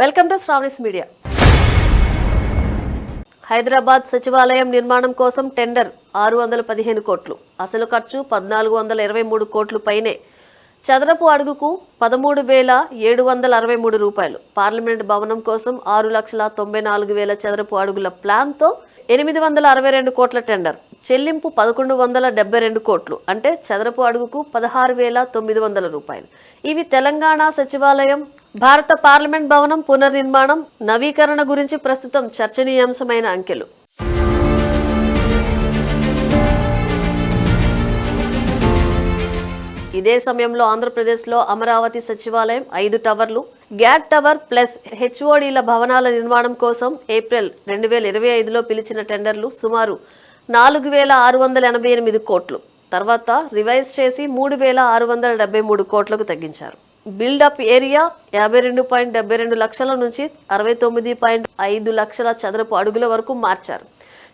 Welcome to Sravani's media. Hyderabad సచివాలయం నిర్మాణం కోసం టెండర్ 615 కోట్లు, అసలు ఖర్చు 1423 కోట్లు పైనే. చదరపు అడుగుకు 13,763 రూపాయలు. పార్లమెంట్ భవనం కోసం 6,94,000 చదరపు అడుగుల ప్లాన్తో 862 కోట్ల టెండర్. చెల్లింపు 1172 కోట్లు, అంటే చదరపు అడుగుకు 16,900 రూపాయలు. ఇవి తెలంగాణ సచివాలయం, భారత పార్లమెంట్ భవనం పునర్నిర్మాణం, నవీకరణ గురించి ప్రస్తుతం చర్చనీయాంశమైన అంకెలు. ఇదే సమయంలో ఆంధ్రప్రదేశ్లో అమరావతి సచివాలయం 5 టవర్లు, గ్యాట్ టవర్ ప్లస్ హెచ్ఓడీల భవనాల నిర్మాణం కోసం ఏప్రిల్ 2025లో పిలిచిన టెండర్లు సుమారు 4,688 కోట్లు. తర్వాత రివైజ్ చేసి 3,673 కోట్లకు తగ్గించారు. బిల్డప్ ఏరియా 52.72 లక్షల నుంచి 69.5 లక్షల చదరపు అడుగుల వరకు మార్చారు.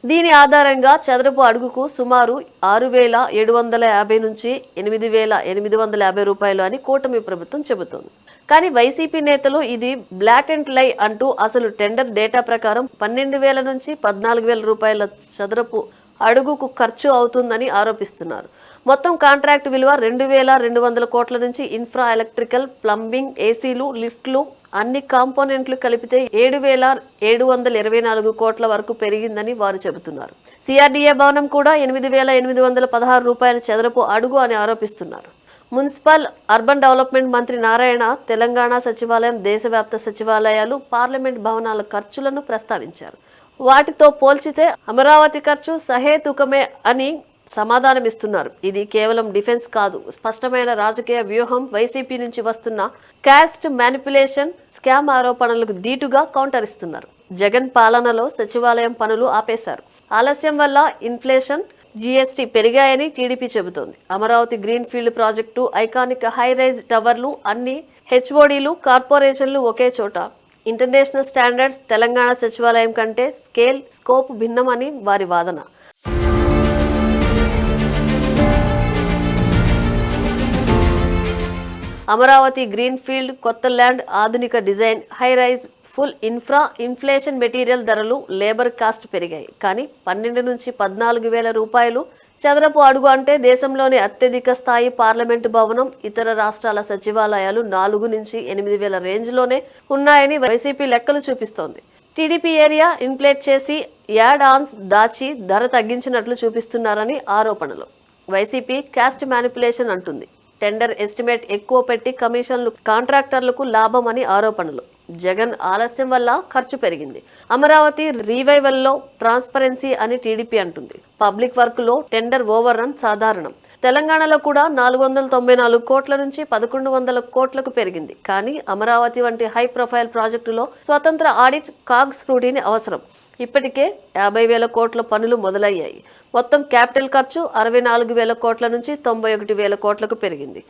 దీని ఆధారంగా చదరపు అడుగుకు సుమారు 6,750 నుంచి 8,850 రూపాయలు అని కూటమి ప్రభుత్వం చెబుతోంది. కానీ వైసీపీ నేతలు ఇది బ్లాటెంట్ లై అంటూ అసలు టెండర్ డేటా ప్రకారం 12,000 నుంచి 14,000 రూపాయల చదరపు అడుగుకు ఖర్చు అవుతుందని ఆరోపిస్తున్నారు. మొత్తం కాంట్రాక్ట్ విలువ 2,200 కోట్ల నుంచి ఇన్ఫ్రా, ఎలక్ట్రికల్, ప్లంబింగ్, ఏసీలు, లిఫ్ట్లు అన్ని కాంపోనెంట్లు కలిపితే 7,724 కోట్ల వరకు పెరిగిందని వారు చెబుతున్నారు. సిఆర్డీఏ భవనం కూడా 8,816 రూపాయల చదరపు అడుగు అని ఆరోపిస్తున్నారు. మున్సిపల్ అర్బన్ డెవలప్మెంట్ మంత్రి నారాయణ తెలంగాణ సచివాలయం, దేశవ్యాప్త సచివాలయాలు, పార్లమెంట్ భవనాల ఖర్చులను ప్రస్తావించారు. వాటితో పోల్చితే అమరావతి ఖర్చు సహేతుకమే అని సమాధానమిస్తున్నారు. ఇది కేవలం డిఫెన్స్ కాదు, స్పష్టమైన రాజకీయ వ్యూహం. వైసీపీ నుంచి వస్తున్న క్యాస్ట్ మ్యానిపులేషన్, స్కామ్ ఆరోపణలకు దీటుగా కౌంటర్ ఇస్తున్నారు. జగన్ పాలనలో సచివాలయం పనులు ఆపేశారు. ఆలస్యం వల్ల ఇన్ఫ్లేషన్, జీఎస్టీ పెరిగాయని టీడీపీ చెబుతోంది. Amaravati green field project, iconic high rise టవర్లు, అన్ని హెచ్ఓడీలు, కార్పొరేషన్లు ఒకే చోట. ఇంటర్నేషనల్ స్టాండర్డ్స్ తెలంగాణ సచివాలయం కంటే స్కేల్, స్కోప్ భిన్నమని వారి వాదన. అమరావతి గ్రీన్ ఫీల్డ్, కొత్త ల్యాండ్, ఆధునిక design, high rise, full infra, inflation, material ధరలు, లేబర్ కాస్ట్ పెరిగాయి. కానీ 12 నుంచి 14,000 రూపాయలు చదరపు అడుగు అంటే దేశంలోని అత్యధిక స్థాయి పార్లమెంటు భవనం. ఇతర రాష్ట్రాల సచివాలయాలు 4 నుంచి 8,000 రేంజ్లోనే ఉన్నాయని వైసీపీ లెక్కలు చూపిస్తోంది. టీడీపీ ఏరియా ఇన్ఫ్లేట్ చేసి యాడ్ ఆన్స్ దాచి ధర తగ్గించినట్లు చూపిస్తున్నారని ఆరోపణలు. వైసీపీ క్యాస్ట్ మ్యానిపులేషన్ అంటుంది. టెండర్ ఎస్టిమేట్ ఎక్కువ పెట్టి కమిషన్లు కాంట్రాక్టర్లకు లాభం అని ఆరోపణలు. జగన్ ఆలస్యం వల్ల ఖర్చు పెరిగింది. అమరావతి రీవైవల్లో ట్రాన్స్పరెన్సీ అని టీడీపీ అంటుంది. పబ్లిక్ వర్క్ లో టెండర్ ఓవర్ రన్ సాధారణం. తెలంగాణలో కూడా 494 కోట్ల నుంచి 1,100 కోట్లకు పెరిగింది. కానీ అమరావతి వంటి హై ప్రొఫైల్ ప్రాజెక్టులో స్వతంత్ర ఆడిట్, కాగ్ స్క్రూటీని అవసరం. ఇప్పటికే 50,000 కోట్ల పనులు మొదలయ్యాయి. మొత్తం క్యాపిటల్ ఖర్చు 64,000 కోట్ల నుంచి 91,000 కోట్లకు పెరిగింది.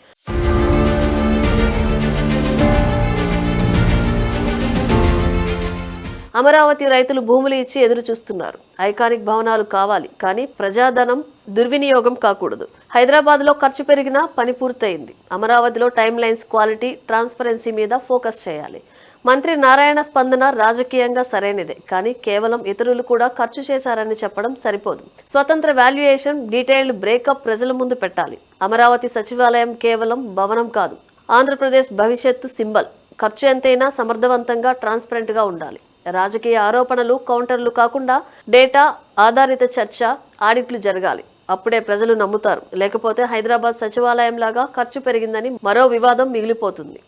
అమరావతి రైతులు భూములు ఇచ్చి ఎదురు చూస్తున్నారు. ఐకానిక్ భవనాలు కావాలి, కానీ ప్రజాధనం దుర్వినియోగం కాకూడదు. హైదరాబాద్లో ఖర్చు పెరిగినా పని పూర్తయింది. అమరావతిలో టైమ్ లైన్స్, క్వాలిటీ, ట్రాన్స్పరెన్సీ మీద ఫోకస్ చేయాలి. మంత్రి నారాయణ స్పందన రాజకీయంగా సరైనదే, కానీ కేవలం ఇతరులు కూడా ఖర్చు చేశారని చెప్పడం సరిపోదు. స్వతంత్ర వాల్యుయేషన్, డీటెయిల్డ్ బ్రేకప్ ప్రజల ముందు పెట్టాలి. అమరావతి సచివాలయం కేవలం భవనం కాదు, ఆంధ్రప్రదేశ్ భవిష్యత్తు సింబల్. ఖర్చు ఎంతైనా సమర్థవంతంగా, ట్రాన్స్పరెంట్గా ఉండాలి. రాజకీయ ఆరోపణలు, కౌంటర్లు కాకుండా డేటా ఆధారిత చర్చ, ఆడిట్లు జరగాలి. అప్పుడే ప్రజలు నమ్ముతారు. లేకపోతే హైదరాబాద్ సచివాలయం లాగా ఖర్చు పెరిగిందని మరో వివాదం మిగిలిపోతుంది.